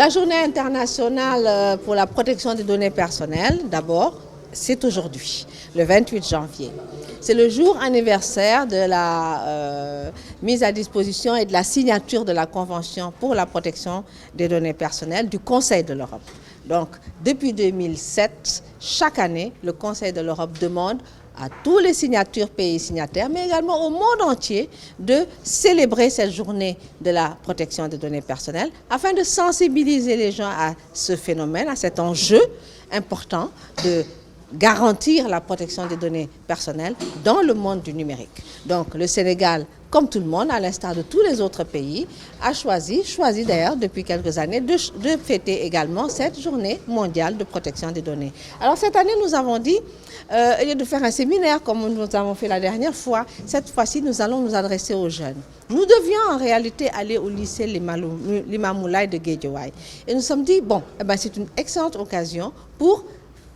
la journée internationale pour la protection des données personnelles, d'abord, c'est aujourd'hui, le 28 janvier. C'est le jour anniversaire de la mise à disposition et de la signature de la Convention pour la protection des données personnelles du Conseil de l'Europe. Donc, depuis 2007, chaque année, le Conseil de l'Europe demande à tous les pays signataires, mais également au monde entier, de célébrer cette journée de la protection des données personnelles afin de sensibiliser les gens à ce phénomène, à cet enjeu important de garantir la protection des données personnelles dans le monde du numérique. Donc le Sénégal, comme tout le monde, à l'instar de tous les autres pays, a choisi d'ailleurs depuis quelques années de fêter également cette journée mondiale de protection des données. Alors cette année, nous avons dit, au lieu de faire un séminaire comme nous avons fait la dernière fois, cette fois-ci, nous allons nous adresser aux jeunes. Nous devions en réalité aller au lycée Limamoulaye de Guédiawaye. Et nous nous sommes dit, bon, c'est une excellente occasion pour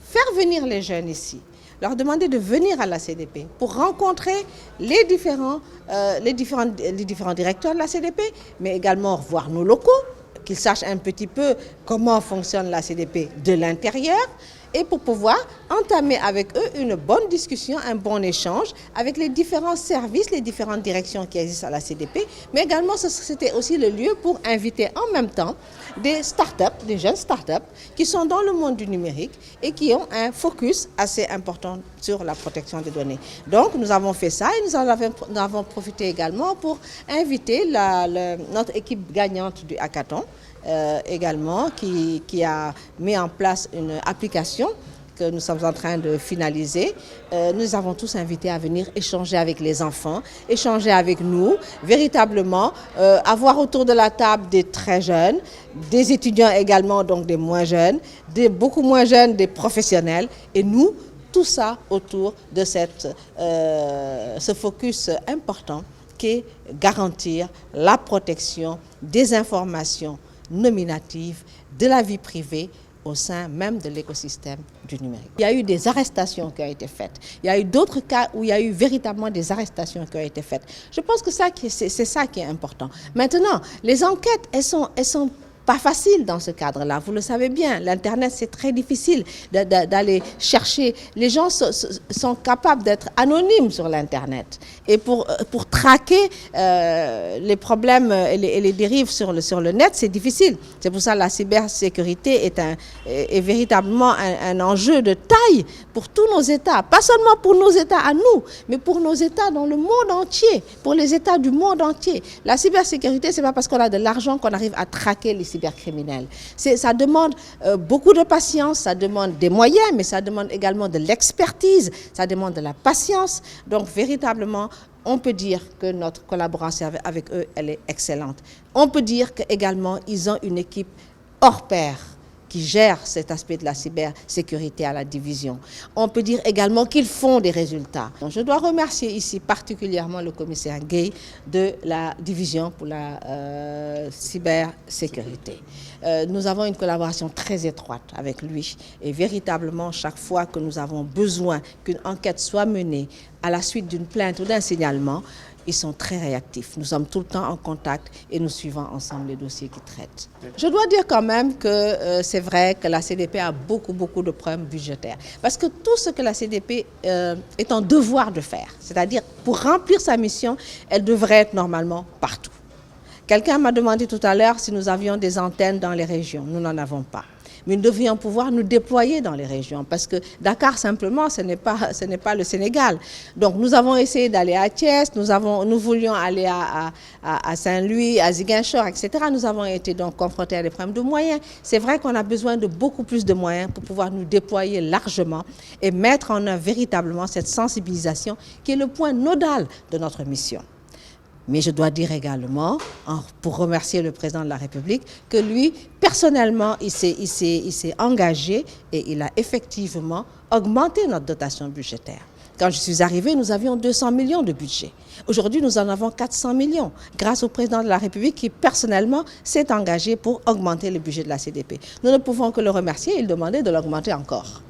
faire venir les jeunes ici, leur demander de venir à la CDP pour rencontrer les différents directeurs de la CDP, mais également voir nos locaux, qu'ils sachent un petit peu comment fonctionne la CDP de l'intérieur, et pour pouvoir entamer avec eux une bonne discussion, un bon échange avec les différents services, les différentes directions qui existent à la CDP, mais également c'était aussi le lieu pour inviter en même temps des startups, des jeunes startups qui sont dans le monde du numérique et qui ont un focus assez important sur la protection des données. Donc nous avons fait ça et nous avons profité également pour inviter notre équipe gagnante du hackathon, également qui a mis en place une application que nous sommes en train de finaliser. Nous avons tous invité à venir échanger avec les enfants, échanger avec nous, véritablement avoir autour de la table des très jeunes, des étudiants également, donc des moins jeunes, des beaucoup moins jeunes, des professionnels, et nous, tout ça autour de ce focus important qui est garantir la protection des informations nominative de la vie privée au sein même de l'écosystème du numérique. Il y a eu des arrestations qui ont été faites. Il y a eu d'autres cas où il y a eu véritablement des arrestations qui ont été faites. Je pense que c'est ça qui est important. Maintenant, les enquêtes, elles sont pas facile dans ce cadre-là. Vous le savez bien, l'Internet, c'est très difficile d'aller chercher. Les gens sont capables d'être anonymes sur l'Internet. Et pour traquer les problèmes et les dérives sur le net, c'est difficile. C'est pour ça que la cybersécurité est véritablement un enjeu de taille pour tous nos États. Pas seulement pour nos États à nous, mais pour nos États dans le monde entier, pour les États du monde entier. La cybersécurité, c'est pas parce qu'on a de l'argent qu'on arrive à traquer les cybercriminels. Ça demande beaucoup de patience, ça demande des moyens, mais ça demande également de l'expertise, ça demande de la patience. Donc véritablement, on peut dire que notre collaboration avec eux, elle est excellente. On peut dire qu'également, ils ont une équipe hors pair qui gère cet aspect de la cybersécurité à la division. On peut dire également qu'ils font des résultats. Donc, je dois remercier ici particulièrement le commissaire Gueye de la division pour la cybersécurité. Nous avons une collaboration très étroite avec lui et véritablement chaque fois que nous avons besoin qu'une enquête soit menée à la suite d'une plainte ou d'un signalement, ils sont très réactifs. Nous sommes tout le temps en contact et nous suivons ensemble les dossiers qu'ils traitent. Je dois dire quand même que c'est vrai que la CDP a beaucoup de problèmes budgétaires. Parce que tout ce que la CDP est en devoir de faire, c'est-à-dire pour remplir sa mission, elle devrait être normalement partout. Quelqu'un m'a demandé tout à l'heure si nous avions des antennes dans les régions. Nous n'en avons pas. Mais nous devrions pouvoir nous déployer dans les régions parce que Dakar simplement ce n'est pas le Sénégal. Donc nous avons essayé d'aller à Thiès, nous voulions aller à Saint-Louis, à Ziguinchor, etc. Nous avons été donc confrontés à des problèmes de moyens. C'est vrai qu'on a besoin de beaucoup plus de moyens pour pouvoir nous déployer largement et mettre en œuvre véritablement cette sensibilisation qui est le point nodal de notre mission. Mais je dois dire également, pour remercier le président de la République, que lui, personnellement, il s'est engagé et il a effectivement augmenté notre dotation budgétaire. Quand je suis arrivée, nous avions 200 millions de budget. Aujourd'hui, nous en avons 400 millions, grâce au président de la République qui, personnellement, s'est engagé pour augmenter le budget de la CDP. Nous ne pouvons que le remercier et lui demander de l'augmenter encore.